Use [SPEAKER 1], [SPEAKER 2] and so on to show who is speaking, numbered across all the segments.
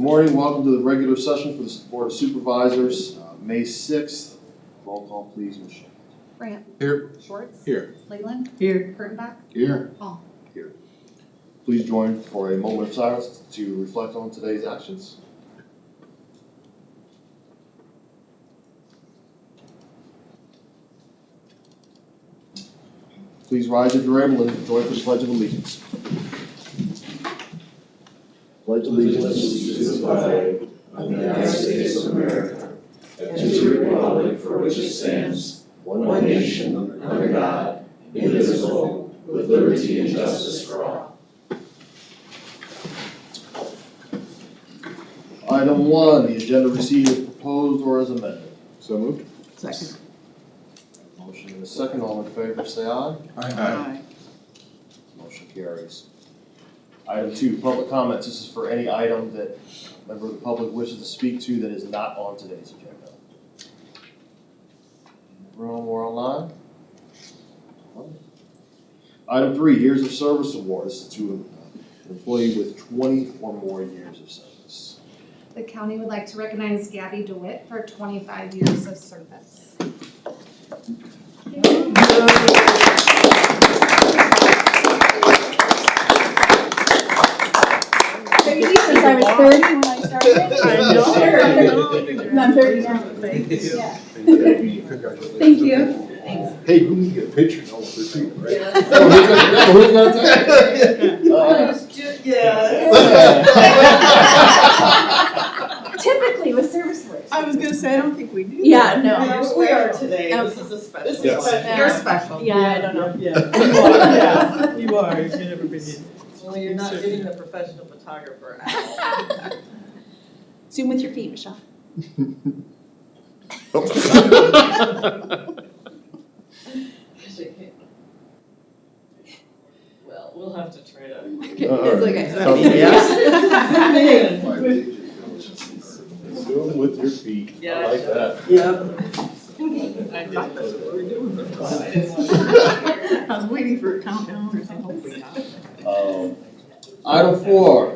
[SPEAKER 1] morning, welcome to the regular session for the Board of Supervisors, May 6th. Roll call, please, Michelle.
[SPEAKER 2] Grant.
[SPEAKER 3] Here.
[SPEAKER 2] Schwartz.
[SPEAKER 3] Here.
[SPEAKER 2] Leland.
[SPEAKER 4] Here.
[SPEAKER 2] Kurtenbach.
[SPEAKER 3] Here.
[SPEAKER 2] Hall.
[SPEAKER 1] Here. Please join for a moment of silence to reflect on today's actions. Please rise if you're able and join for the Pledge of Allegiance. Pledge allegiance to the flag
[SPEAKER 5] of the United States of America, and to the republic for which it stands, one nation, under God, indivisible, with liberty and justice for all.
[SPEAKER 1] Item 1, the agenda received as proposed or as amended.
[SPEAKER 3] So moved.
[SPEAKER 4] Second.
[SPEAKER 1] Motion and a second, all in favor say aye.
[SPEAKER 3] Aye.
[SPEAKER 1] Motion carries. Item 2, public comments. This is for any item that a member of the public wishes to speak to that is not on today's agenda. In the room or online? Item 3, Years of Service Award. This is to an employee with 20 or more years of service.
[SPEAKER 2] The county would like to recognize Gabby DeWitt for 25 years of service.
[SPEAKER 6] Since I was 30 when I started.
[SPEAKER 4] I know.
[SPEAKER 6] I'm 30 now. Yeah. Thank you.
[SPEAKER 3] Hey, we need to get a picture now for the right?
[SPEAKER 1] Who's gonna take it?
[SPEAKER 6] Typically with service work.
[SPEAKER 4] I was gonna say, I don't think we do.
[SPEAKER 6] Yeah, no.
[SPEAKER 7] We are today,
[SPEAKER 6] Okay.
[SPEAKER 7] this is a special.
[SPEAKER 3] This is Yes.
[SPEAKER 7] special.
[SPEAKER 4] You're special.
[SPEAKER 6] Yeah, I don't know.
[SPEAKER 7] Yeah,
[SPEAKER 4] You are, yeah, you are, you've never been in.
[SPEAKER 7] well, you're not getting the professional photographer out.
[SPEAKER 6] Zoom with your feet, Michelle.
[SPEAKER 7] Well, we'll have to try to.
[SPEAKER 6] It's okay.
[SPEAKER 3] Zoom with your feet.
[SPEAKER 7] Yeah.
[SPEAKER 3] I like that.
[SPEAKER 4] I thought that's what we were doing. I was waiting for a countdown or something, hopefully not.
[SPEAKER 1] Item 4,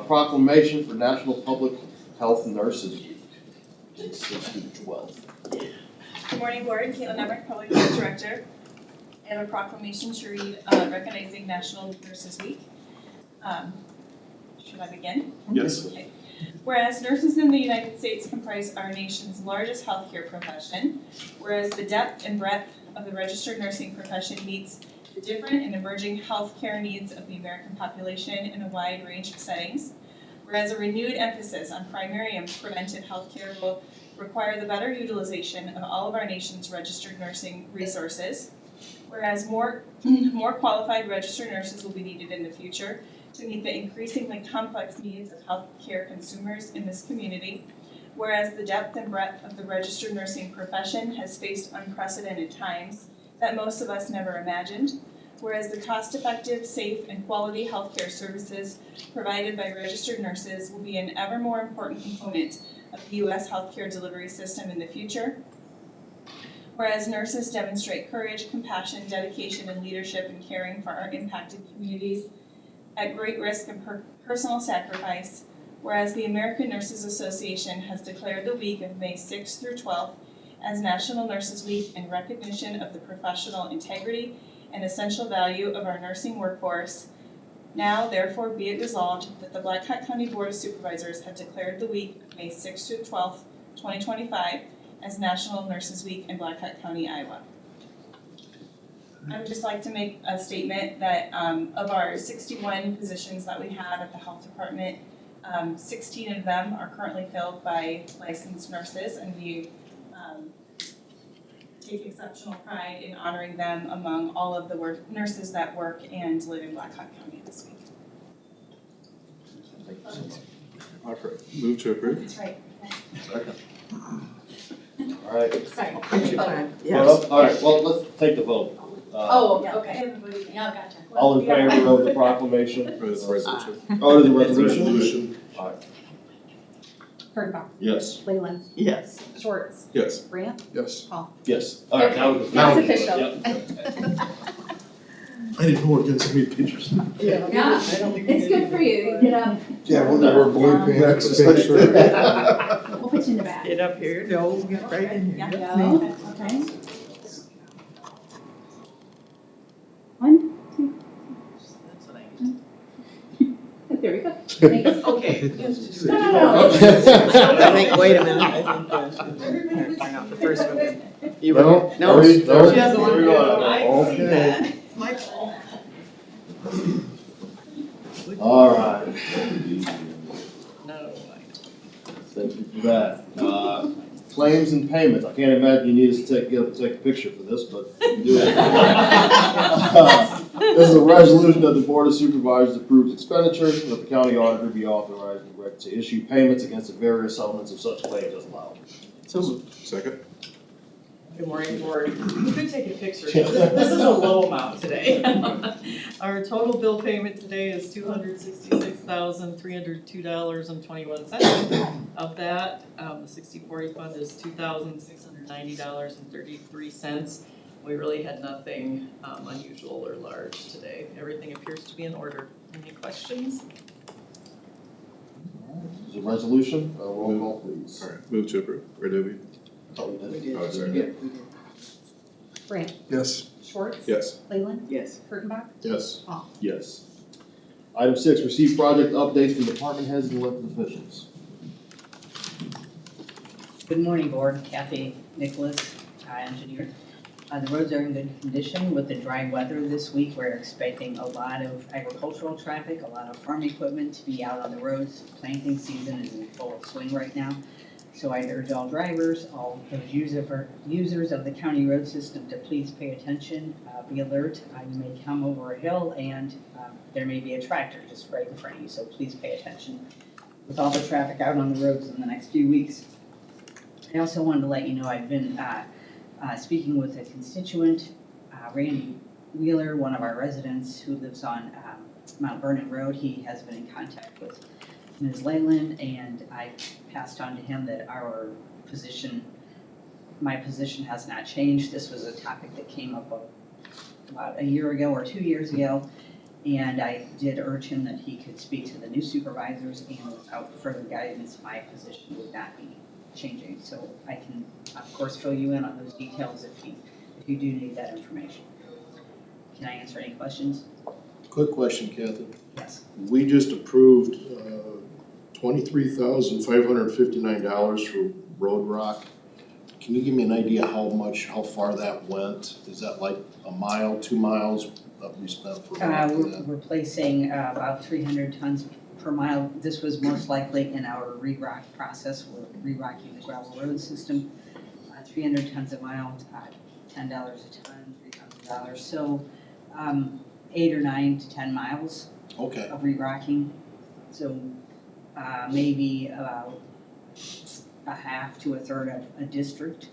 [SPEAKER 1] proclamation for National Public Health Nurses Week, 6th through the 12th.
[SPEAKER 8] Good morning, Board. Caitlin Emmerich, Public Health Director. I have a proclamation to read recognizing National Nurses Week. Should I begin?
[SPEAKER 3] Yes.
[SPEAKER 8] Okay. Whereas nurses in the United States comprise our nation's largest healthcare profession, whereas the depth and breadth of the registered nursing profession meets the different and emerging healthcare needs of the American population in a wide range of settings, whereas a renewed emphasis on primary and preventive healthcare will require the better utilization of all of our nation's registered nursing resources, whereas more qualified registered nurses will be needed in the future to meet the increasingly complex needs of healthcare consumers in this community, whereas the depth and breadth of the registered nursing profession has faced unprecedented times that most of us never imagined, whereas the cost-effective, safe, and quality healthcare services provided by registered nurses will be an ever more important component of the U.S. healthcare delivery system in the future, whereas nurses demonstrate courage, compassion, dedication, and leadership in caring for our impacted communities at great risk and personal sacrifice, whereas the American Nurses Association has declared the week of May 6th through 12th as National Nurses Week in recognition of the professional integrity and essential value of our nursing workforce. Now, therefore, be it resolved that the Black Hawk County Board of Supervisors have declared the week of May 6th through 12th, 2025 as National Nurses Week in Black Hawk County, Iowa. I would just like to make a statement that of our 61 positions that we have at the health department, 16 of them are currently filled by licensed nurses, and we take exceptional pride in honoring them among all of the nurses that work and live in Black Hawk County this week.
[SPEAKER 3] Move to approve.
[SPEAKER 8] That's right.
[SPEAKER 3] Second.
[SPEAKER 1] All right.
[SPEAKER 6] Sorry.
[SPEAKER 4] Yes.
[SPEAKER 1] All right, well, let's take the vote.
[SPEAKER 6] Okay. Yeah, gotcha.
[SPEAKER 1] All in favor of the proclamation?
[SPEAKER 3] Resolution.
[SPEAKER 1] Oh, it is a resolution? All right.
[SPEAKER 2] Kurtenbach.
[SPEAKER 1] Yes.
[SPEAKER 2] Leland.
[SPEAKER 4] Yes.
[SPEAKER 2] Schwartz.
[SPEAKER 3] Yes.
[SPEAKER 2] Grant.
[SPEAKER 3] Yes.
[SPEAKER 2] Hall.
[SPEAKER 1] Yes. All right, now we can.
[SPEAKER 6] Now it's
[SPEAKER 1] now we can-
[SPEAKER 6] official.
[SPEAKER 1] yep.
[SPEAKER 3] I didn't know we were getting so many pictures.
[SPEAKER 4] Yeah.
[SPEAKER 2] Yeah.
[SPEAKER 4] I don't think.
[SPEAKER 2] It's good for you, you know,
[SPEAKER 6] Yeah, we'll never blue pants.
[SPEAKER 2] we'll put you in the back.
[SPEAKER 4] Get up here, no, get right in here.
[SPEAKER 8] Yeah.
[SPEAKER 2] Go, okay. One, two,
[SPEAKER 4] That's what I need.
[SPEAKER 2] there we go. Thanks.
[SPEAKER 4] Okay.
[SPEAKER 2] No.
[SPEAKER 4] I think, wait a minute, I think, find out the first one. You were,
[SPEAKER 1] No,
[SPEAKER 4] no,
[SPEAKER 1] no,
[SPEAKER 4] she
[SPEAKER 1] no.
[SPEAKER 4] has one.
[SPEAKER 1] We're going.
[SPEAKER 4] I see
[SPEAKER 1] Okay.
[SPEAKER 4] that. My fault.
[SPEAKER 1] All right,
[SPEAKER 4] No,
[SPEAKER 1] thank you for that. Claims and payments, I can't imagine you need us to take a picture for this, but you do it. This is a resolution that the Board of Supervisors approves expenditures, that the county auditor be authorized and directed to issue payments against the various elements of such claims as allowed.
[SPEAKER 4] So moved.
[SPEAKER 3] Second?
[SPEAKER 7] Good morning, board. You could take a picture. This is a low amount today. Our total bill payment today is $266,302.21. Of that, the 60/40 fund is $2,690.33. We really had nothing unusual or large today. Everything appears to be in order. Any questions?
[SPEAKER 1] This is a resolution, roll call please.
[SPEAKER 3] Alright, move to approve. Or did we?
[SPEAKER 1] Oh, you did?
[SPEAKER 3] Oh, sorry.
[SPEAKER 4] Yeah.
[SPEAKER 2] Brant,
[SPEAKER 6] Yes.
[SPEAKER 2] Schwartz.
[SPEAKER 3] Yes.
[SPEAKER 2] Leyland,
[SPEAKER 4] Yes.
[SPEAKER 2] Kurttenbach,
[SPEAKER 3] Yes.
[SPEAKER 1] Yes. Item 6, receive project updates from department heads and elected officials.
[SPEAKER 9] Good morning, Board. Kathy Nicholas, engineer. The roads are in good condition with the dry weather this week. We're expecting a lot of agricultural traffic, a lot of farm equipment to be out on the roads. Planting season is in full swing right now. So I urge all drivers, all those users of the county road system to please pay attention, be alert. You may come over a hill and there may be a tractor just right in front of you, so please pay attention with all the traffic out on the roads in the next few weeks. I also wanted to let you know I've been speaking with a constituent, Randy Wheeler, one of our residents who lives on Mount Vernon Road. He has been in contact with Ms. Leyland, and I passed on to him that my position has not changed. This was a topic that came up about a year ago or 2 years ago, and I did urge him that he could speak to the new supervisors, and without further guidance, my position would not be changing. So I can, of course, fill you in on those details if you do need that information. Can I answer any questions?
[SPEAKER 6] Quick question, Kathy.
[SPEAKER 9] Yes.
[SPEAKER 6] We just approved $23,559 for road rock. Can you give me an idea how far that went? Is that like a mile, 2 miles that we spent for rock?
[SPEAKER 9] We're placing about 300 tons per mile. This was most likely in our re-rock process. We're re-rocking the gravel road system. 300 tons a mile, $10 a ton, $3,000. So 8 or 9 to 10 miles
[SPEAKER 6] Okay,
[SPEAKER 9] of re-rocking. So maybe about a half to a third of a district.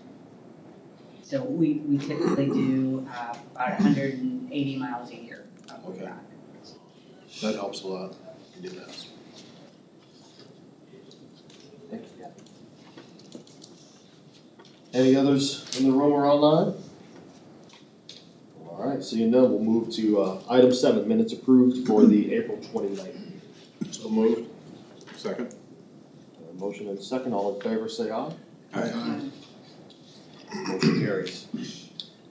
[SPEAKER 9] So we typically do about 180 miles a year of
[SPEAKER 6] Okay.
[SPEAKER 9] rock.
[SPEAKER 6] that helps a lot. I did ask.
[SPEAKER 1] Thank you, Kathy. Any others in the room or online? All right, seeing none, we'll move to item 7, minutes approved for the April 29th meeting.
[SPEAKER 3] So moved. Second?
[SPEAKER 1] Motion and second, all in favor say aye.
[SPEAKER 3] Aye.
[SPEAKER 1] Motion carries.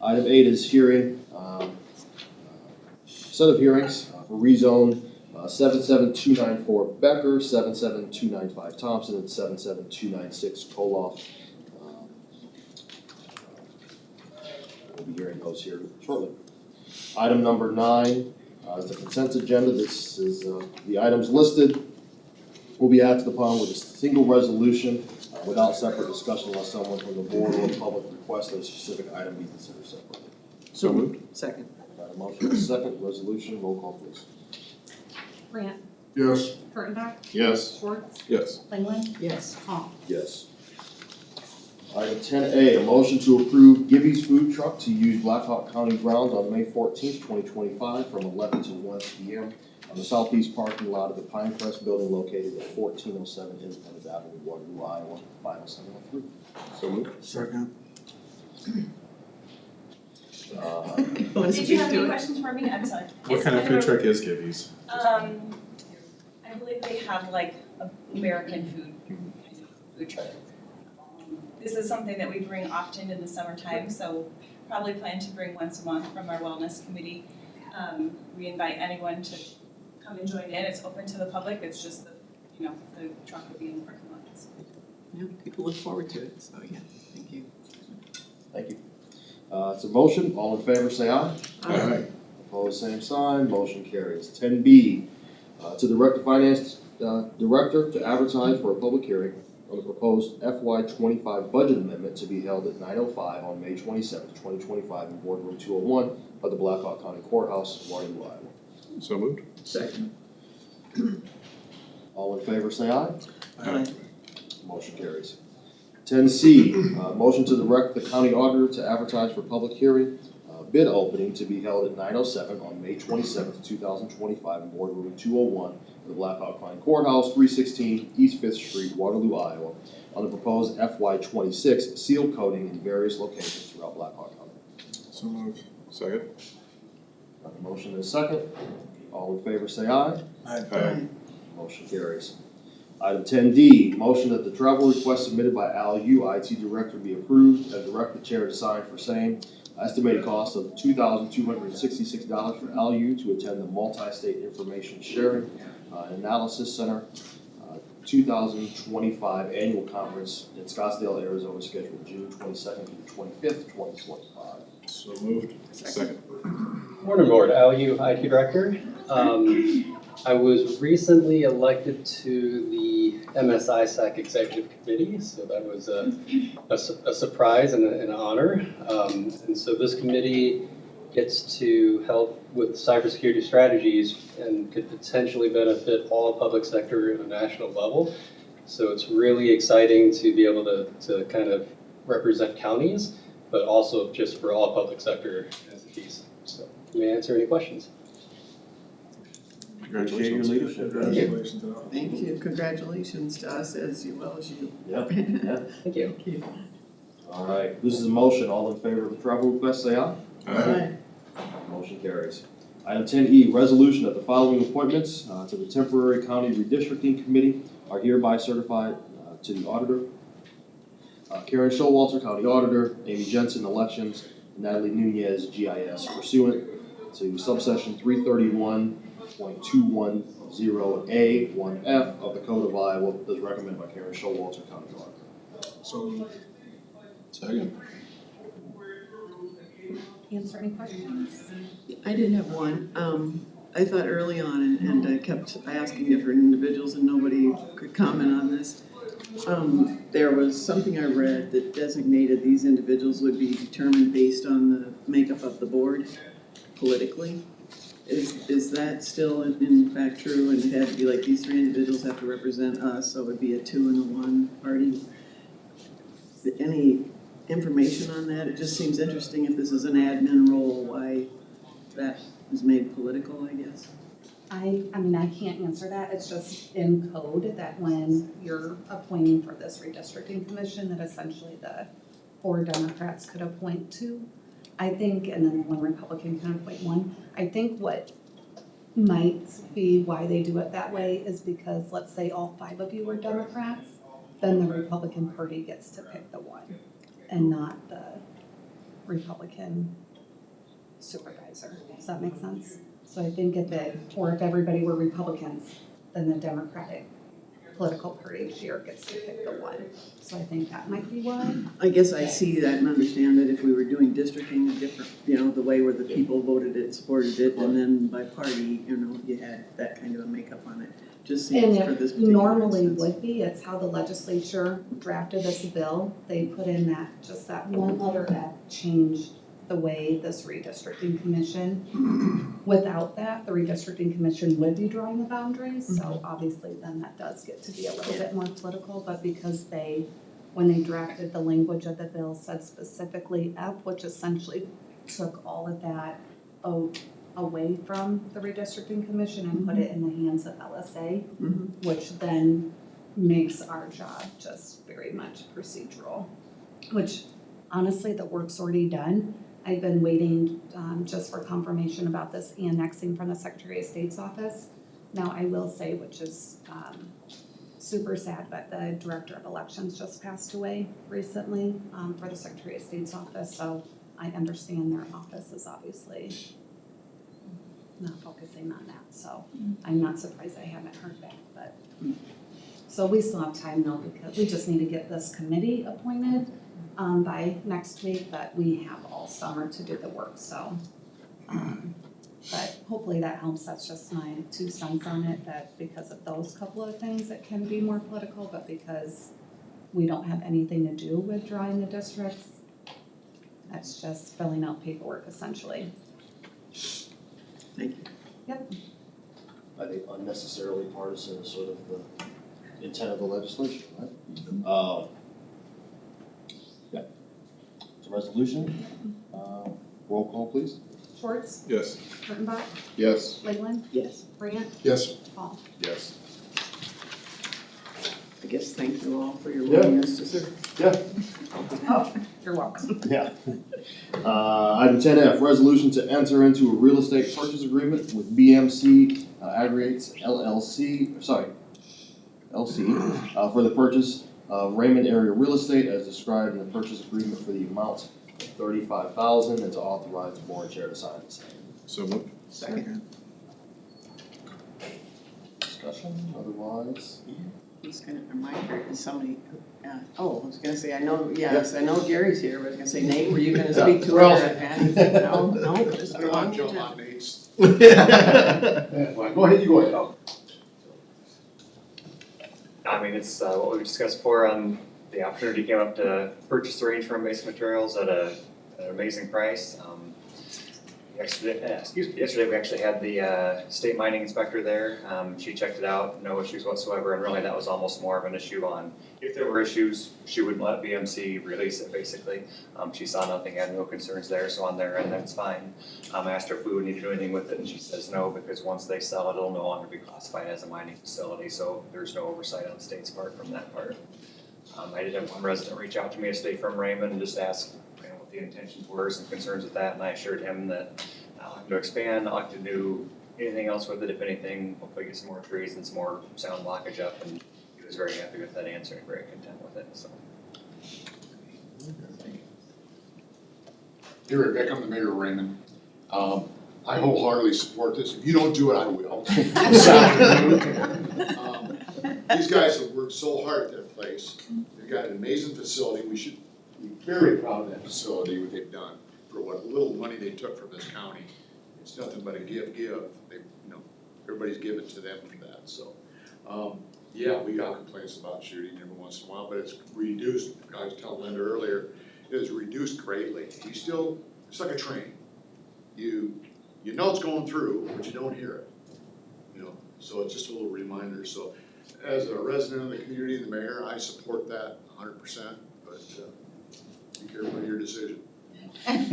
[SPEAKER 1] Item 8 is hearing, set of hearings for rezone 77294 Becker, 77295 Thompson, and 77296 Koloff. We'll be hearing those here shortly. Item number 9 is the consent agenda. This is the items listed will be acted upon with a single resolution without separate discussion unless someone from the board or the public requests that a specific item be considered separately.
[SPEAKER 3] So moved.
[SPEAKER 4] Second.
[SPEAKER 1] Got a motion and a second, resolution, roll call please.
[SPEAKER 2] Brant,
[SPEAKER 6] Yes.
[SPEAKER 2] Kurttenbach,
[SPEAKER 3] Yes.
[SPEAKER 2] Schwartz,
[SPEAKER 3] Yes.
[SPEAKER 2] Leyland,
[SPEAKER 4] Yes.
[SPEAKER 2] Hall.
[SPEAKER 1] Yes. Item 10A, a motion to approve Gibby's Food Truck to use Blackhawk County grounds on May 14th, 2025 from 11 to 1 p.m. on the southeast parking lot of the Pinecrest Building located at 1407 Independence Avenue, Waterloo, Iowa, 50703.
[SPEAKER 3] So moved.
[SPEAKER 6] Second.
[SPEAKER 4] Want to
[SPEAKER 8] Did you
[SPEAKER 4] speak
[SPEAKER 8] have
[SPEAKER 4] to
[SPEAKER 8] any
[SPEAKER 4] it?
[SPEAKER 8] questions for me? I'm sorry.
[SPEAKER 3] What
[SPEAKER 8] It's
[SPEAKER 3] kind of
[SPEAKER 8] kind
[SPEAKER 3] food
[SPEAKER 8] a-
[SPEAKER 3] truck is Gibby's?
[SPEAKER 8] I believe they have like American food food truck. This is something that we bring often in the summertime, so probably plan to bring once a month from our wellness committee. We invite anyone to come and join in. It's open to the public. It's just the, the truck will be in the parking lot.
[SPEAKER 4] Yeah, people look forward to it, so yeah, thank you.
[SPEAKER 1] Thank you. It's a motion, all in favor say aye.
[SPEAKER 3] Aye.
[SPEAKER 1] Opposed, same sign, motion carries. 10B, to direct the finance director to advertise for a public hearing on the proposed FY25 budget amendment to be held at 9:05 on May 27th, 2025 in boardroom 201 of the Blackhawk County Courthouse, Waterloo, Iowa.
[SPEAKER 3] So moved.
[SPEAKER 4] Second.
[SPEAKER 1] All in favor say aye.
[SPEAKER 4] Aye.
[SPEAKER 1] Motion carries. 10C, motion to direct the county auditor to advertise for public hearing, bid opening to be held at 9:07 on May 27th, 2025 in boardroom 201 of the Blackhawk County Courthouse, 316 East 5th Street, Waterloo, Iowa, on the proposed FY26 seal coating in various locations throughout Blackhawk County.
[SPEAKER 3] So moved. Second.
[SPEAKER 1] Motion is second. All in favor say aye.
[SPEAKER 3] Aye.
[SPEAKER 1] Motion carries. Item 10D, motion that the travel request submitted by Al Yu, IT Director, be approved and direct the chair to sign for same. Estimated cost of $2,266 for Al Yu to attend the Multi-State Information Sharing and Analysis Center 2025 Annual Conference in Scottsdale, Arizona, scheduled June 22nd to the 25th, 2025.
[SPEAKER 3] So moved. Second.
[SPEAKER 10] Morning, Board. Al Yu, IT Director. I was recently elected to the MSISAC Executive Committee, so that was a surprise and an honor. And so this committee gets to help with cybersecurity strategies and could potentially benefit all public sector at a national level. So it's really exciting to be able to kind of represent counties, but also just for all public sector entities. So you may answer any questions.
[SPEAKER 1] Appreciate your leadership.
[SPEAKER 3] Congratulations.
[SPEAKER 4] Thank you, congratulations to us as well as you.
[SPEAKER 1] Yeah.
[SPEAKER 10] Thank you.
[SPEAKER 4] Thank you.
[SPEAKER 1] All right, this is a motion. All in favor of the travel request, say aye.
[SPEAKER 3] Aye.
[SPEAKER 1] Motion carries. Item 10E, resolution that the following appointments to the temporary county redistricting committee are hereby certified to the auditor. Karen Showalter, County Auditor, Amy Jensen, Elections, Natalie Nunez, GIS, pursuant to subsection 331.210A 1F of the Code of Iowa, as recommended by Karen Showalter, County Auditor.
[SPEAKER 3] So moved.
[SPEAKER 6] Second.
[SPEAKER 2] Answer any questions?
[SPEAKER 4] I did have one. I thought early on, and I kept asking different individuals and nobody could comment on this. There was something I read that designated these individuals would be determined based on the makeup of the board politically. Is that still in fact true, and it had to be like these three individuals have to represent us, so it would be a 2 and a 1 party? Any information on that? It just seems interesting if this is an admin role, why that is made political, I guess.
[SPEAKER 2] I mean, I can't answer that. It's just in code that when you're appointing for this redistricting commission, that essentially the 4 Democrats could appoint 2. I think, and then 1 Republican can appoint 1. I think what might be why they do it that way is because, let's say all 5 of you are Democrats, then the Republican Party gets to pick the 1 and not the Republican supervisor. Does that make sense? So I think if everybody were Republicans, then the Democratic political party here gets to pick the 1. So I think that might be why.
[SPEAKER 4] I guess I see that and understand that if we were doing districting, a different, the way where the people voted it, supported it, and then by party, you had that kind of a makeup on it. Just
[SPEAKER 2] And
[SPEAKER 4] seems for this
[SPEAKER 2] it
[SPEAKER 4] particular
[SPEAKER 2] normally
[SPEAKER 4] instance.
[SPEAKER 2] would be, it's how the legislature drafted this bill. They put in that one letter F changed the way this redistricting commission. Without that, the redistricting commission would be drawing the boundaries, so obviously then that does get to be a little bit more political, but because when they drafted the language of the bill, said specifically F, which essentially took all of that away from the redistricting commission and put it in the hands of LSA, which then makes our job just very much procedural, which honestly, the work's already done. I've been waiting, just for confirmation about this annexing from the Secretary of State's office. Now, I will say, which is, super sad, but the Director of Elections just passed away recently, for the Secretary of State's office, so I understand their office is obviously not focusing on that, so I'm not surprised I haven't heard back, but. So we still have time though, because we just need to get this committee appointed, by next week, but we have all summer to do the work, so. But hopefully that helps, that's just my 2 cents on it, that because of those couple of things, it can be more political, but because we don't have anything to do with drawing the districts, that's just filling out paperwork essentially.
[SPEAKER 4] Thank you.
[SPEAKER 2] Yep.
[SPEAKER 1] I think unnecessarily partisan is sort of the intent of the legislation, right? Yeah. It's a resolution. Roll call, please.
[SPEAKER 2] Schwartz,
[SPEAKER 3] Yes.
[SPEAKER 2] Kurttenbach,
[SPEAKER 3] Yes.
[SPEAKER 2] Leyland,
[SPEAKER 4] Yes.
[SPEAKER 2] Grant,
[SPEAKER 3] Yes.
[SPEAKER 2] Paul.
[SPEAKER 3] Yes.
[SPEAKER 4] I guess thank you all for your
[SPEAKER 1] Yeah.
[SPEAKER 4] willingness to serve.
[SPEAKER 2] Oh, you're welcome.
[SPEAKER 1] Yeah. Item 10F, resolution to enter into a real estate purchase agreement with BMC Aggregates LC, for the purchase of Raymond area real estate as described in the purchase agreement for the amount of $35,000 and to authorize the board chair to sign the same.
[SPEAKER 3] So moved.
[SPEAKER 4] Second.
[SPEAKER 1] Discussion, otherwise?
[SPEAKER 4] I was gonna remind her, is somebody, I was gonna say, I know Gary's here, but I was gonna say, Nate, were you gonna speak to her?
[SPEAKER 6] Well-
[SPEAKER 4] No, just
[SPEAKER 6] I don't want to
[SPEAKER 4] go
[SPEAKER 6] jump
[SPEAKER 4] on.
[SPEAKER 6] on Nate's.
[SPEAKER 1] Go ahead, you go ahead.
[SPEAKER 11] I mean, it's what we discussed before, the opportunity came up to purchase the range from basic materials at an amazing price. Yesterday we actually had the state mining inspector there. She checked it out, no issues whatsoever, and really that was almost more of an issue on, if there were issues, she wouldn't let BMC release it basically. She saw nothing, had no concerns there, so on their end, that's fine. I asked her if we would need to do anything with it, and she says no, because once they sell it, it'll no longer be classified as a mining facility, so there's no oversight on the state's part from that part. I did have one resident reach out to me, a state from Raymond, and just ask what the intentions were, some concerns with that, and I assured him that I like to expand, I like to do anything else with it, if anything, hopefully get some more trees and some more sound blockage up, and he was very happy with that answer and very content with it, so.
[SPEAKER 12] Hey Rick, I'm the mayor of Raymond. I wholeheartedly support this. If you don't do it, I will. These guys have worked so hard at that place. They've got an amazing facility. We should be very proud of that facility, what they've done. For what little money they took from this county. It's nothing but a give. They, everybody's given to them for that, so. Yeah, we got complaints about shooting every once in a while, but it's reduced. I was telling Linda earlier, it was reduced greatly. You still, it's like a train. You know it's going through, but you don't hear it. So it's just a little reminder. So as a resident of the community and the mayor, I support that 100%, but be careful of your decision.
[SPEAKER 4] Thanks,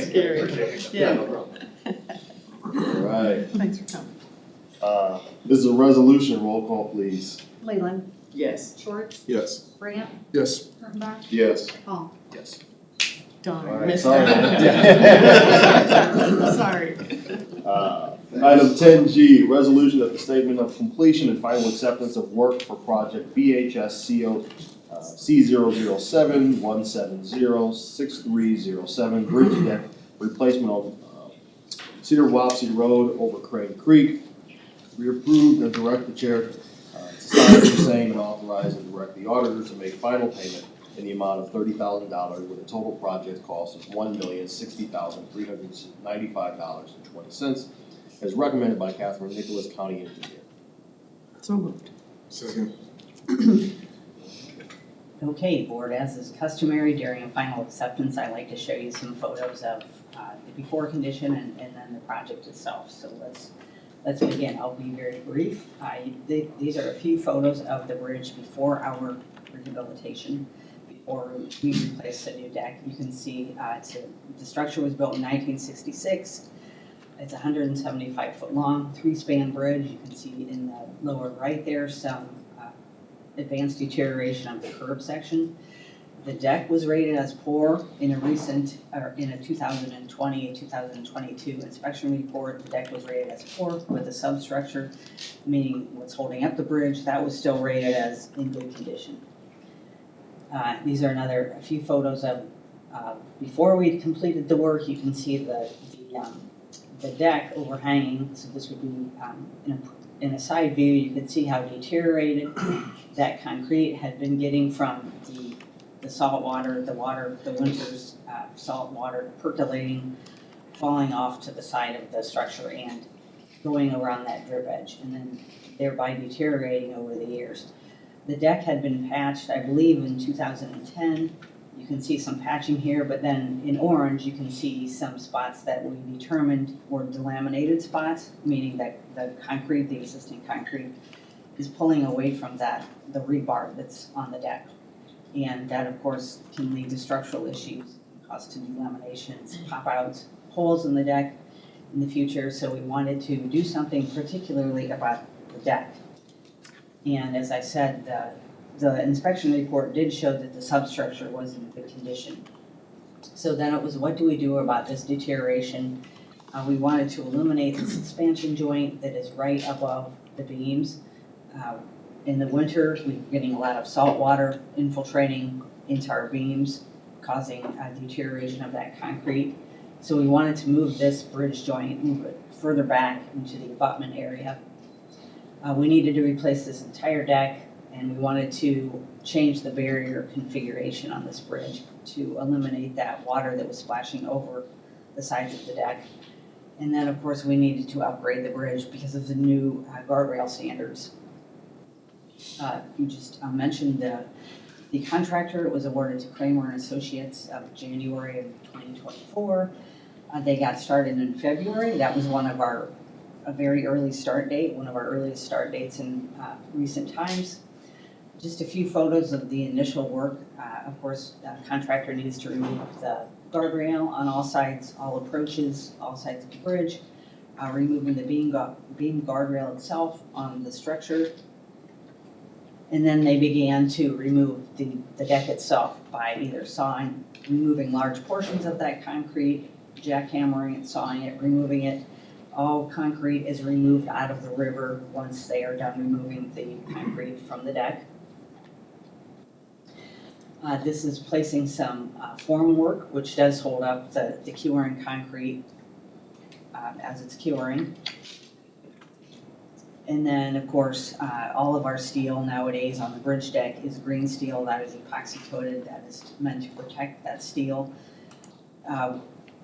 [SPEAKER 4] Gary.
[SPEAKER 1] Yeah, no problem. All right,
[SPEAKER 4] Thanks for coming.
[SPEAKER 1] this is a resolution, roll call, please.
[SPEAKER 2] Leyland,
[SPEAKER 4] Yes.
[SPEAKER 2] Schwartz,
[SPEAKER 3] Yes.
[SPEAKER 2] Grant,
[SPEAKER 3] Yes.
[SPEAKER 2] Kurttenbach,
[SPEAKER 1] Yes.
[SPEAKER 2] Paul.
[SPEAKER 1] Yes.
[SPEAKER 4] Darn,
[SPEAKER 1] All right,
[SPEAKER 4] missed
[SPEAKER 1] sorry.
[SPEAKER 4] that. Sorry.
[SPEAKER 1] Item 10G, resolution of the statement of completion and final acceptance of work for project BHSCO C007-170-6307 bridge deck replacement on Cedar Wapsie Road over Crane Creek. We approved and direct the chair to sign the same and authorize and direct the auditor to make final payment in the amount of $30,000 with a total project cost of $1,060,395.20 as recommended by Catherine Nicholas, County Engineer.
[SPEAKER 4] So moved.
[SPEAKER 3] Second.
[SPEAKER 9] Okay, board, as is customary during a final acceptance, I'd like to show you some photos of the before condition and then the project itself. So let's begin. I'll be very brief. These are a few photos of the bridge before our rehabilitation, before we replaced the new deck. You can see the structure was built in 1966. It's 175 foot long, 3-span bridge. You can see in the lower right there some advanced deterioration of the curb section. The deck was rated as poor in a recent, or in a 2020 and 2022 inspection report. The deck was rated as poor with a substructure, meaning what's holding up the bridge, that was still rated as in good condition. These are a few photos of before we'd completed the work. You can see the deck overhanging, so this would be in a side view. You can see how deteriorated that concrete had been getting from the salt water, the winter's salt water percolating, falling off to the side of the structure and going around that drip edge, and then thereby deteriorating over the years. The deck had been patched, I believe, in 2010. You can see some patching here, but then in orange, you can see some spots that we determined were delaminated spots, meaning that the existing concrete, is pulling away from the rebar that's on the deck. And that, of course, can lead to structural issues, cause to delaminations, pop-outs, holes in the deck in the future. So we wanted to do something particularly about the deck. And as I said, the inspection report did show that the substructure was in good condition. So then it was, what do we do about this deterioration? We wanted to eliminate this expansion joint that is right above the beams. In the winter, we're getting a lot of salt water infiltrating into our beams, causing a deterioration of that concrete. So we wanted to move this bridge joint, move it further back into the abutment area. We needed to replace this entire deck, and we wanted to change the barrier configuration on this bridge to eliminate that water that was splashing over the sides of the deck. And then, of course, we needed to upgrade the bridge because of the new guardrail standards. You just mentioned the contractor. It was awarded to Kramer and Associates of January of 2024. They got started in February. That was a very early start date, one of our earliest start dates in recent times. Just a few photos of the initial work. Of course, the contractor needs to remove the guardrail on all sides, all approaches, all sides of the bridge, removing the beam guardrail itself on the structure. And then they began to remove the deck itself by either removing large portions of that concrete, jackhammering it, sawing it, removing it. All concrete is removed out of the river once they are done removing the concrete from the deck. This is placing some form work, which does hold up the curing concrete as it's curing. And then, of course, all of our steel nowadays on the bridge deck is green steel that is epoxy coated, that is meant to protect that steel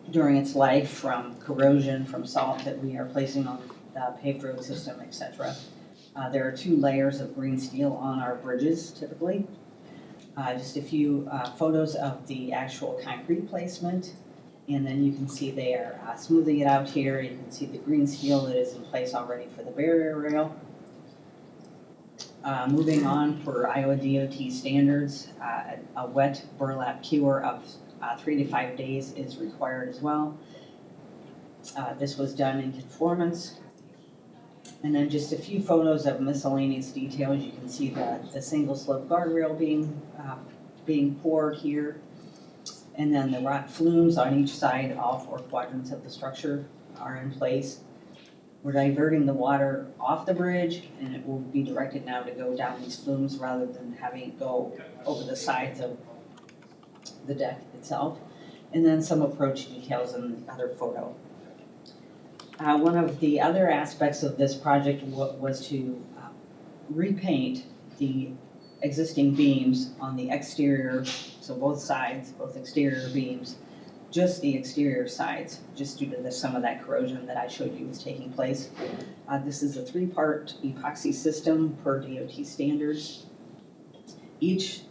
[SPEAKER 9] during its life from corrosion, from salt that we are placing on the paved road system, etc. There are 2 layers of green steel on our bridges typically. Just a few photos of the actual concrete placement. And then you can see they are smoothing it out here. You can see the green steel that is in place already for the barrier rail. Moving on, per Iowa DOT standards, a wet burlap cure of 3 to 5 days is required as well. This was done in conformance. And then just a few photos of miscellaneous details. You can see the single slope guardrail being poured here. And then the rock flumes on each side, all 4 quadrants of the structure are in place. We're diverting the water off the bridge, and it will be directed now to go down these flumes rather than having it go over the sides of the deck itself. And then some approach details in the other photo. One of the other aspects of this project was to repaint the existing beams on the exterior, so both sides, both exterior beams, just the exterior sides, just due to some of that corrosion that I showed you was taking place. This is a 3-part epoxy system per DOT standards. Each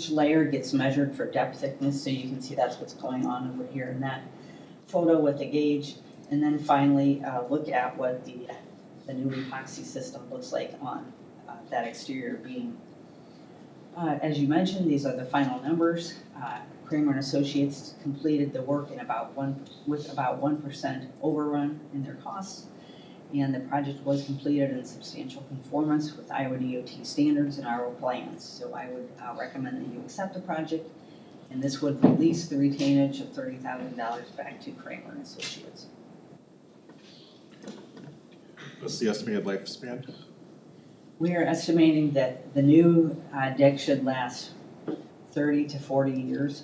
[SPEAKER 9] layer gets measured for depth thickness, so you can see that's what's going on over here in that photo with the gauge. And then finally, look at what the new epoxy system looks like on that exterior beam. As you mentioned, these are the final numbers. Kramer and Associates completed the work with about 1% overrun in their costs, and the project was completed in substantial conformance with Iowa DOT standards and our plans. So I would recommend that you accept the project And this would release the retainage of $30,000 back to Kramer and Associates.
[SPEAKER 3] What's the estimated lifespan?
[SPEAKER 9] We are estimating that the new deck should last 30 to 40 years.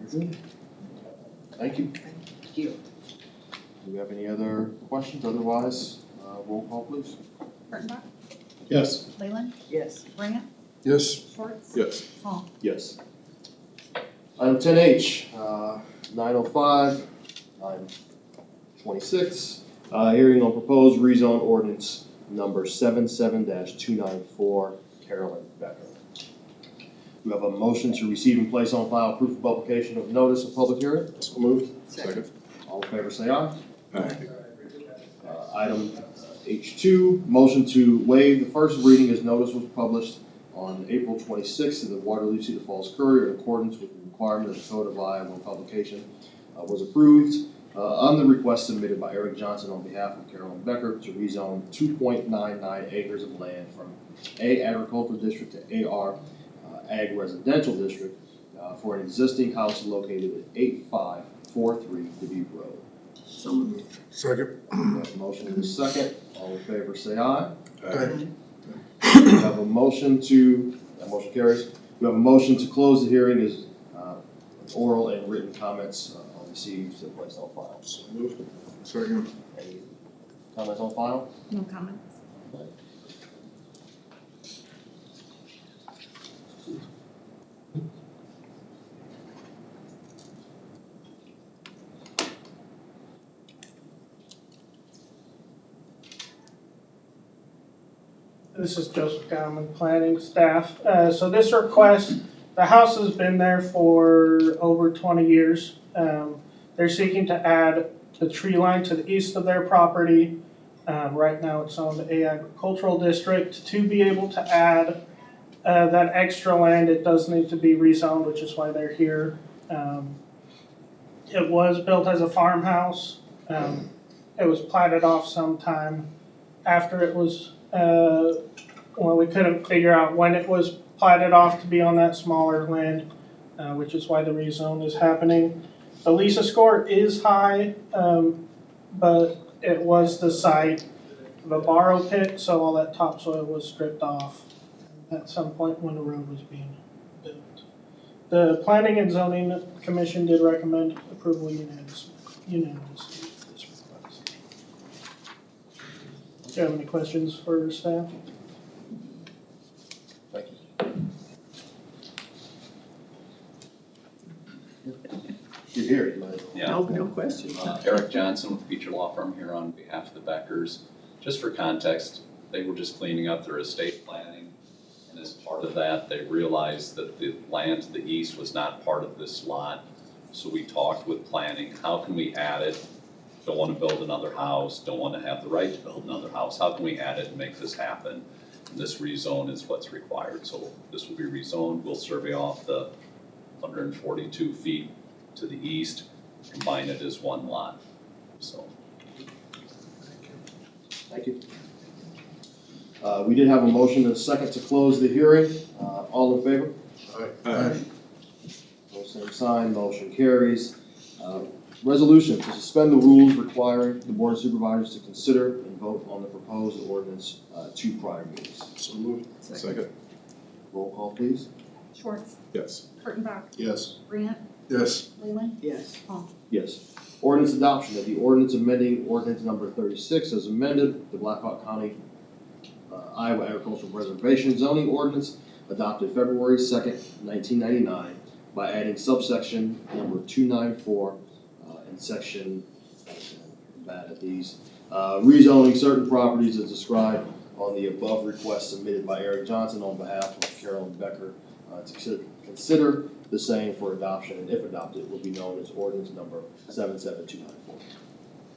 [SPEAKER 1] Thank you.
[SPEAKER 9] Thank you.
[SPEAKER 1] Do we have any other questions? Otherwise, roll call please.
[SPEAKER 2] Kurttenbach,
[SPEAKER 6] Yes.
[SPEAKER 2] Leyland,
[SPEAKER 9] Yes.
[SPEAKER 2] Grant,
[SPEAKER 3] Yes.
[SPEAKER 2] Schwartz,
[SPEAKER 3] Yes.
[SPEAKER 2] Paul.
[SPEAKER 1] Yes. Item 10H, 905, 926, hearing on proposed rezone ordinance number 77-294, Carolyn Becker. We have a motion to receive and place on file proof of publication of notice of public hearing.
[SPEAKER 6] So moved.
[SPEAKER 3] Second.
[SPEAKER 1] All in favor, say aye.
[SPEAKER 3] Aye.
[SPEAKER 1] Item H2, motion to waive the first reading as notice was published on April 26th in the Waterloo Cedar Falls Courier in accordance with the requirement of the Code of Iowa when publication was approved on the request submitted by Eric Johnson on behalf of Carolyn Becker to rezone 2.99 acres of land from A Agricultural District to AR Ag Residential District for an existing house located at 8543 Dubuque Road.
[SPEAKER 4] So moved.
[SPEAKER 3] Second.
[SPEAKER 1] We have a motion and a second. All in favor, say aye.
[SPEAKER 3] Aye.
[SPEAKER 1] We have a motion to, that motion carries. We have a motion to close the hearing as oral and written comments are received and placed on file.
[SPEAKER 3] So moved. Second.
[SPEAKER 1] Any comments on file?
[SPEAKER 2] No comments.
[SPEAKER 13] This is Joseph Gauman, planning staff. So this request, the house has been there for over 20 years. They're seeking to add the tree line to the east of their property. Right now it's on the A Agricultural District. To be able to add that extra land, it does need to be rezoned, which is why they're here. It was built as a farmhouse. It was platted off sometime after it was well, we couldn't figure out when it was platted off to be on that smaller land, which is why the rezone is happening. The Lisa score is high, but it was the site of a borrow pit, so all that topsoil was stripped off at some point when the road was being built. The Planning and Zoning Commission did recommend approval unanimously of this request. Do you have any questions for staff?
[SPEAKER 1] Thank you. You're here, you might.
[SPEAKER 14] Yeah.
[SPEAKER 4] No question.
[SPEAKER 14] Eric Johnson with Beecher Law Firm here on behalf of the Beckers. Just for context, they were just cleaning up their estate planning, and as part of that, they realized that the land to the east was not part of this lot. So we talked with planning, how can we add it? Don't want to build another house, don't want to have the right to build another house. How can we add it and make this happen? And this rezone is what's required. So this will be rezoned. We'll survey off the 142 feet to the east, combine it as one lot, so.
[SPEAKER 1] Thank you. We did have a motion and a second to close the hearing. All in favor?
[SPEAKER 3] Aye.
[SPEAKER 1] No same sign, motion carries. Resolution to suspend the rules requiring the Board of Supervisors to consider and vote on the proposed ordinance 2 prior meetings.
[SPEAKER 3] So moved. Second.
[SPEAKER 1] Roll call, please.
[SPEAKER 2] Schwartz,
[SPEAKER 3] Yes.
[SPEAKER 2] Kurttenbach,
[SPEAKER 6] Yes.
[SPEAKER 2] Grant,
[SPEAKER 3] Yes.
[SPEAKER 2] Leyland,
[SPEAKER 4] Yes.
[SPEAKER 2] Paul.
[SPEAKER 1] Yes. Ordinance adoption of the ordinance amending ordinance number 36 as amended, the Blackhawk County, Iowa Agricultural Preservation zoning ordinance adopted February 2nd, 1999 by adding subsection number 294 and section, bad at these, rezoning certain properties as described on the above request submitted by Eric Johnson on behalf of Carolyn Becker to consider the same for adoption, and if adopted, will be known as ordinance number 77294.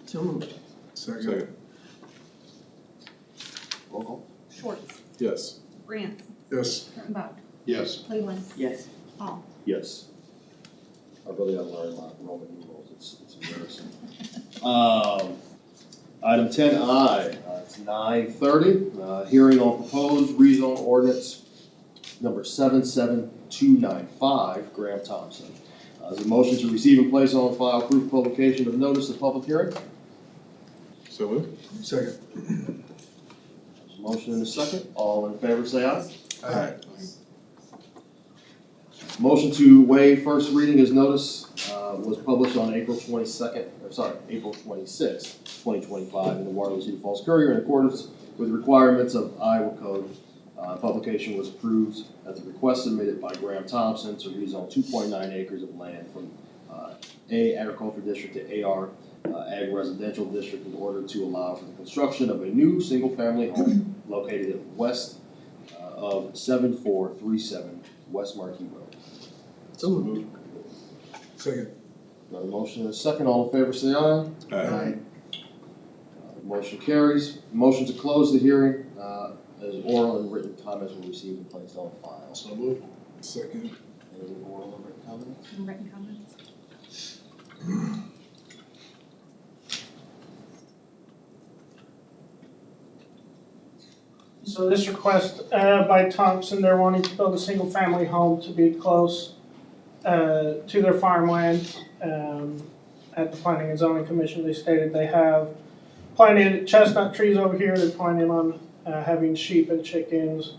[SPEAKER 4] So moved.
[SPEAKER 3] Second.
[SPEAKER 1] Roll call.
[SPEAKER 2] Schwartz,
[SPEAKER 3] Yes.
[SPEAKER 2] Grant,
[SPEAKER 3] Yes.
[SPEAKER 2] Kurttenbach,
[SPEAKER 6] Yes.
[SPEAKER 2] Leyland,
[SPEAKER 4] Yes.
[SPEAKER 2] Paul.
[SPEAKER 1] Yes. I really gotta learn my Roman numerals, it's embarrassing. Item 10I, it's 9:30, hearing on proposed rezone ordinance number 77295, Graham Thompson. Is there a motion to receive and place on file proof of publication of notice of public hearing?
[SPEAKER 3] So moved. Second.
[SPEAKER 1] There's a motion and a second. All in favor, say aye.
[SPEAKER 3] Aye.
[SPEAKER 1] Motion to waive first reading as notice was published on April 26th, 2025 in the Waterloo City Falls Courier in accordance with requirements of Iowa Code. Publication was approved at the request submitted by Graham Thompson to rezone 2.9 acres of land from A Agriculture District to AR Ag Residential District in order to allow for the construction of a new single-family home located at west of 7437 West Marquee Road.
[SPEAKER 3] So moved. Second.
[SPEAKER 1] Got a motion and a second. All in favor, say aye.
[SPEAKER 3] Aye.
[SPEAKER 1] Motion carries. Motion to close the hearing as oral and written comments were received and placed on file.
[SPEAKER 6] So moved.
[SPEAKER 3] Second.
[SPEAKER 1] Any oral and written comments?
[SPEAKER 2] Written comments?
[SPEAKER 13] So this request by Thompson, they're wanting to build a single-family home to be close to their farmland. At the Planning and Zoning Commission, they stated they have planted chestnut trees over here. They're planning on having sheep and chickens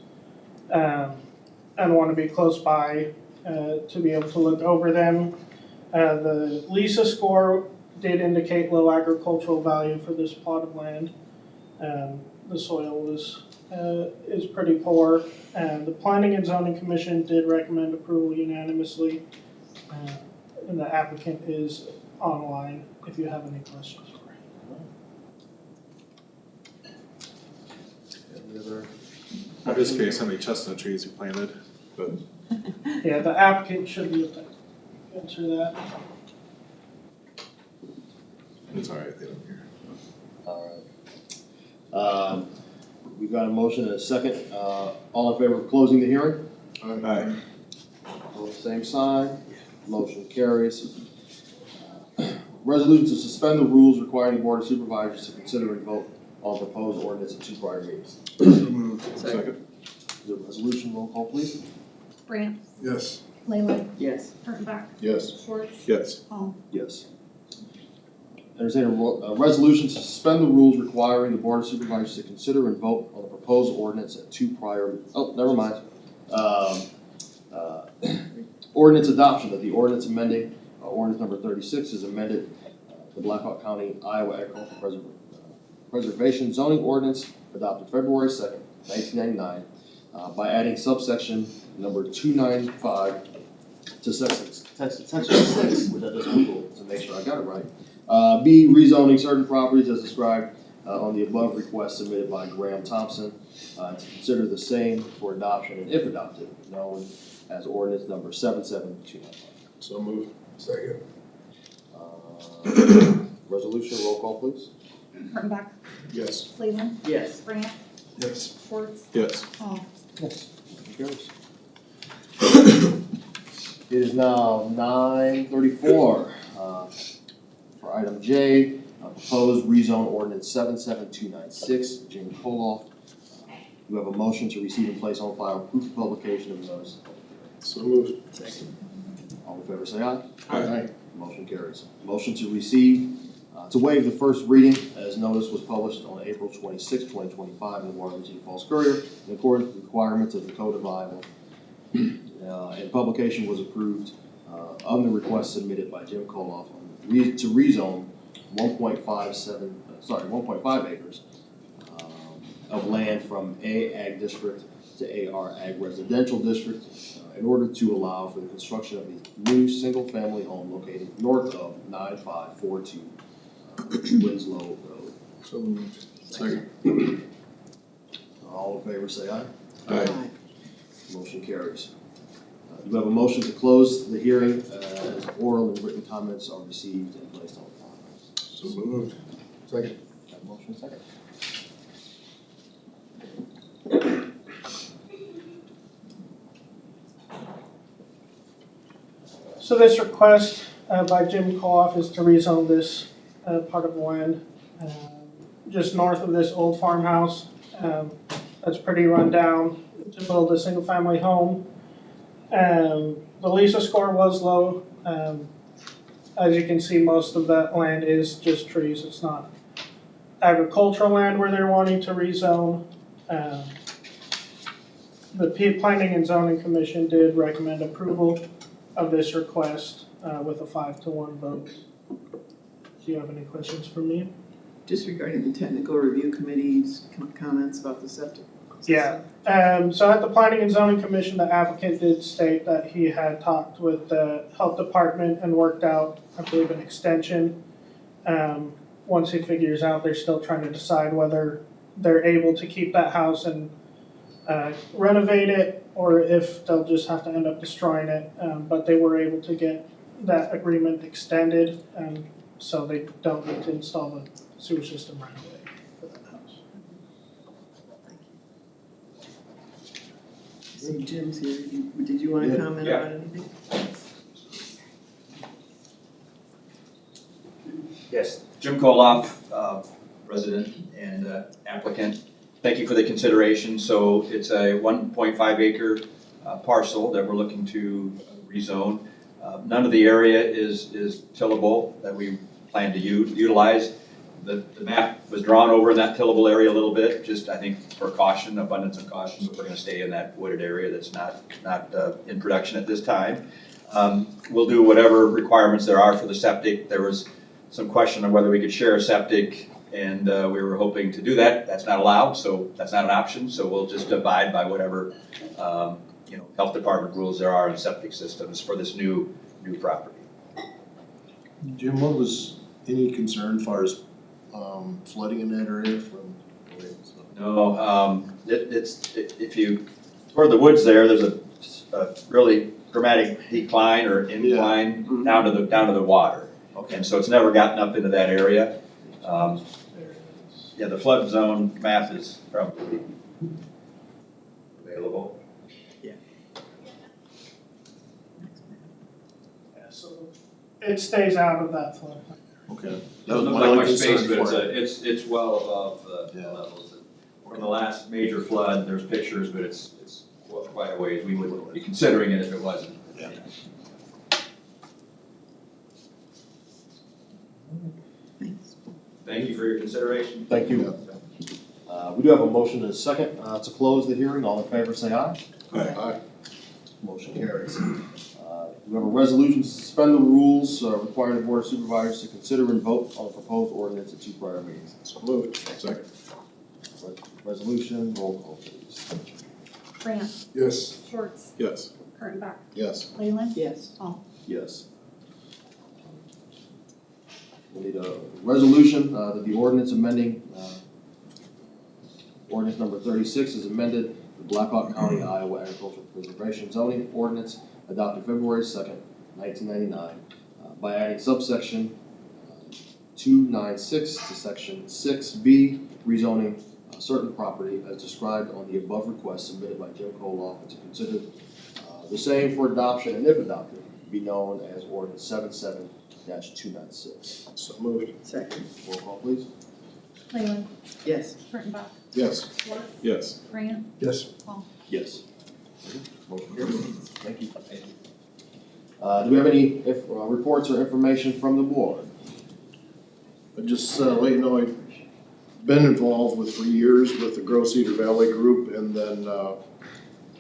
[SPEAKER 13] and want to be close by to be able to look over them. The LISA score did indicate low agricultural value for this plot of land. The soil is pretty poor. The Planning and Zoning Commission did recommend approval unanimously. And the applicant is online if you have any questions for him.
[SPEAKER 1] Any other?
[SPEAKER 3] I'm just curious how many chestnut trees you planted, but
[SPEAKER 13] Yeah, the applicant should be able to answer that.
[SPEAKER 3] it's all right, they don't care.
[SPEAKER 1] All right. We've got a motion and a second. All in favor of closing the hearing?
[SPEAKER 3] Aye.
[SPEAKER 1] Both same sign. Motion carries. Resolution to suspend the rules requiring the Board of Supervisors to consider and vote on proposed ordinance at two prior meetings.
[SPEAKER 3] So moved. Second.
[SPEAKER 1] The resolution, roll call please.
[SPEAKER 2] Brant,
[SPEAKER 3] Yes.
[SPEAKER 2] Leyland,
[SPEAKER 4] Yes.
[SPEAKER 2] Kurttenbach,
[SPEAKER 6] Yes.
[SPEAKER 2] Schwartz,
[SPEAKER 3] Yes.
[SPEAKER 2] Paul.
[SPEAKER 1] Yes. Entertain a resolution to suspend the rules requiring the Board of Supervisors to consider and vote on the proposed ordinance at two prior, never mind. Ordinance adoption of the ordinance amending, ordinance number 36 is amended, the Blackhawk County, Iowa Agricultural Preservation Zoning Ordinance adopted February 2nd, 1999, by adding subsection number 295 to section 6, which I just Googled to make sure I got it right. B, rezoning certain properties as described on the above request submitted by Graham Thompson to consider the same for adoption and if adopted, known as ordinance number 77295.
[SPEAKER 3] So moved. Second.
[SPEAKER 1] Resolution, roll call please.
[SPEAKER 2] Kurttenbach,
[SPEAKER 3] Yes.
[SPEAKER 2] Leyland,
[SPEAKER 4] Yes.
[SPEAKER 2] Brant,
[SPEAKER 3] Yes.
[SPEAKER 2] Schwartz,
[SPEAKER 3] Yes.
[SPEAKER 2] Paul.
[SPEAKER 1] Yes. It is now 9:34. For item J, proposed rezone ordinance 77296, Jim Koloff. You have a motion to receive and place on file proof of publication of notice.
[SPEAKER 3] So moved.
[SPEAKER 4] Second.
[SPEAKER 1] All in favor say aye.
[SPEAKER 3] Aye.
[SPEAKER 1] Motion carries. Motion to receive, to waive the first reading as notice was published on April 26, 2025 in the Waterloo City Falls Courier in accordance with the requirements of the Code of Iowa. And publication was approved on the request submitted by Jim Koloff to rezone 1.5 acres of land from A Ag District to AR Ag Residential District in order to allow for the construction of a new single-family home located north of 9542 Winslow Road.
[SPEAKER 3] So moved. Second.
[SPEAKER 1] All in favor say aye.
[SPEAKER 3] Aye.
[SPEAKER 1] Motion carries. You have a motion to close the hearing as oral and written comments are received and placed on file.
[SPEAKER 3] So moved. Second.
[SPEAKER 1] Have a motion second.
[SPEAKER 13] So this request by Jim Koloff is to rezone this part of the land just north of this old farmhouse. That's pretty run down. to build a single-family home. The Lisa score was low. As you can see, most of that land is just trees. It's not agricultural land where they're wanting to rezone. The Planning and Zoning Commission did recommend approval of this request with a 5-1 vote. Do you have any questions for me?
[SPEAKER 4] Just regarding the technical review committee's comments about the septic.
[SPEAKER 13] Yeah, so at the Planning and Zoning Commission, the applicant did state that he had talked with the health department and worked out, I believe, an extension. Once he figures out, they're still trying to decide whether they're able to keep that house and renovate it, or if they'll just have to end up destroying it. But they were able to get that agreement extended, so they don't need to install the sewer system right away for that house.
[SPEAKER 4] I see Jim's here. Did you want to comment about anything?
[SPEAKER 15] Yes, Jim Koloff, resident and applicant. Thank you for the consideration. So it's a 1.5 acre parcel that we're looking to rezone. None of the area is tillable that we plan to utilize. The map was drawn over in that tillable area a little bit, just I think for caution, abundance of caution, but we're gonna stay in that wooded area that's not in production at this time. We'll do whatever requirements there are for the septic. There was some question on whether we could share a septic, and we were hoping to do that. That's not allowed, so that's not an option, so we'll just abide by whatever health department rules there are in septic systems for this new property.
[SPEAKER 6] Jim, what was any concern as far as flooding in that area from?
[SPEAKER 15] No, if you toward the woods there's a really dramatic decline or incline down to the water. Okay. And so it's never gotten up into that area. The flood zone map is probably available.
[SPEAKER 13] Yeah, so it stays out of that flood.
[SPEAKER 6] Okay.
[SPEAKER 15] Doesn't look like much space, but it's well above the levels. From the last major flood, there's pictures, but it's quite a ways. We wouldn't be considering it if it wasn't.
[SPEAKER 6] Yeah.
[SPEAKER 15] Thank you for your consideration.
[SPEAKER 1] Thank you. We do have a motion and a second to close the hearing. All in favor, say aye.
[SPEAKER 6] Aye.
[SPEAKER 1] Motion carries. We have a resolution to suspend the rules requiring the Board of Supervisors to consider and vote on the proposed ordinance at 2 prior meetings.
[SPEAKER 6] So moved. Second.
[SPEAKER 1] Resolution, roll call please.
[SPEAKER 2] Grant,
[SPEAKER 12] Yes.
[SPEAKER 2] Schwartz,
[SPEAKER 6] Yes.
[SPEAKER 2] Kurttenbach,
[SPEAKER 6] Yes.
[SPEAKER 2] Leyland,
[SPEAKER 4] Yes.
[SPEAKER 2] Paul.
[SPEAKER 1] Yes. We need a resolution that the ordinance amending ordinance number 36 is amended the Blackhawk County, Iowa Agricultural Preservation Zoning Ordinance adopted February 2nd, 1999 by adding subsection 296 to section 6B, rezoning certain property as described on the above request submitted by Jim Koloff, and to consider the same for adoption, and if adopted, be known as ordinance 77-296.
[SPEAKER 6] So moved.
[SPEAKER 4] Second.
[SPEAKER 1] Roll call please.
[SPEAKER 2] Leyland,
[SPEAKER 4] Yes.
[SPEAKER 2] Kurttenbach,
[SPEAKER 6] Yes.
[SPEAKER 2] Schwartz,
[SPEAKER 6] Yes.
[SPEAKER 2] Grant,
[SPEAKER 6] Yes.
[SPEAKER 2] Paul.
[SPEAKER 1] Yes. Motion carries. Thank you. Do we have any reports or information from the board?
[SPEAKER 6] But just let you know, I've been involved for years with the Grow Cedar Valley group, and then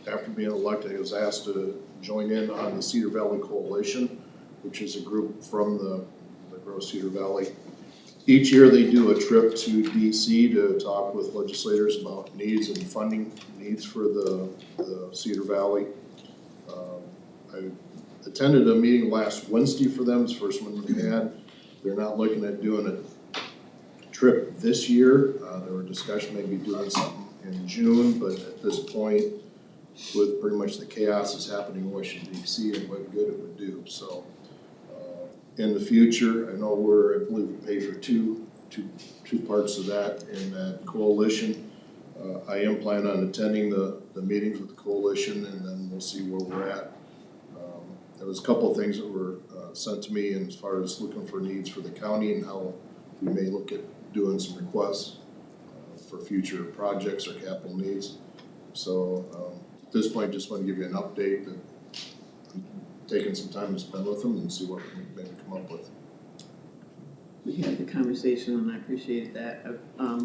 [SPEAKER 6] after being elected, I was asked to join in on the Cedar Valley Coalition, which is a group from the Grow Cedar Valley. Each year they do a trip to DC to talk with legislators about needs and funding needs for the Cedar Valley. I attended a meeting last Wednesday for them, it's the first one we had. They're not looking at doing a trip this year. There were discussions maybe doing something in June, but at this point, with pretty much the chaos that's happening in Washington DC and what good it would do. So in the future, I know I believe we pay for two parts of that in that coalition. I am planning on attending the meetings with the coalition, and then we'll see where we're at. There was a couple of things that were sent to me as far as looking for needs for the county and how we may look at doing some requests for future projects or capital needs. So this point, just want to give you an update and taking some time to spend with them and see what we can maybe come up with.
[SPEAKER 4] We had the conversation, and I appreciated that,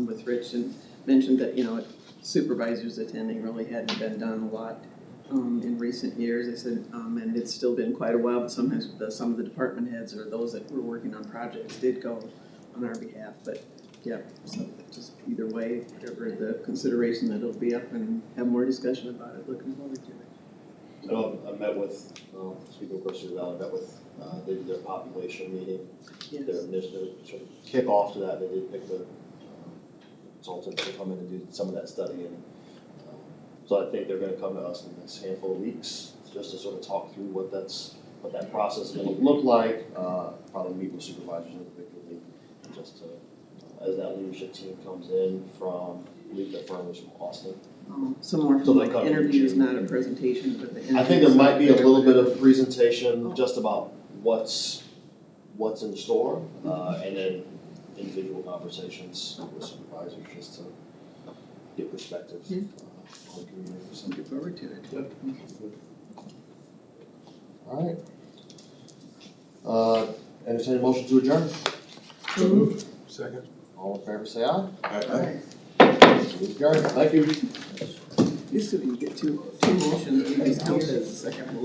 [SPEAKER 4] with Rich, and mentioned that, supervisors attending really hadn't been done a lot, in recent years. I said, and it's still been quite a while, but sometimes some of the department heads or those that were working on projects did go on our behalf, but, yeah, so just either way, whatever the consideration, that it'll be up and have more discussion about it, looking forward to it.
[SPEAKER 1] I met with, speaking of Grocery Valley, I met with, they did their population meeting.
[SPEAKER 4] Yes.
[SPEAKER 1] Their initial sort of kickoff to that, they did pick the consultants to come in and do some of that study, and so I think they're gonna come to us in the next handful of weeks, just to sort of talk through what that process is gonna look like, probably meet with supervisors individually, just to, as that leadership team comes in from, I believe that firm was from Austin.
[SPEAKER 4] Some more
[SPEAKER 1] So
[SPEAKER 4] from
[SPEAKER 1] they'll
[SPEAKER 4] like
[SPEAKER 1] come in
[SPEAKER 4] interviews,
[SPEAKER 1] June.
[SPEAKER 4] not a presentation, but the interviews.
[SPEAKER 1] I think there might be a little bit of presentation just about what's in store, and then individual conversations with supervisors, just to get perspective.
[SPEAKER 4] Yeah.
[SPEAKER 1] On communities.
[SPEAKER 4] Looking forward to it.
[SPEAKER 1] Yep. All right. Entertain a motion to adjourn.
[SPEAKER 4] So moved.
[SPEAKER 3] Second.
[SPEAKER 1] All in favor, say aye.
[SPEAKER 3] Aye.
[SPEAKER 1] Adjourn. Thank you.
[SPEAKER 4] Used to be you get two motions, you just count it as a second.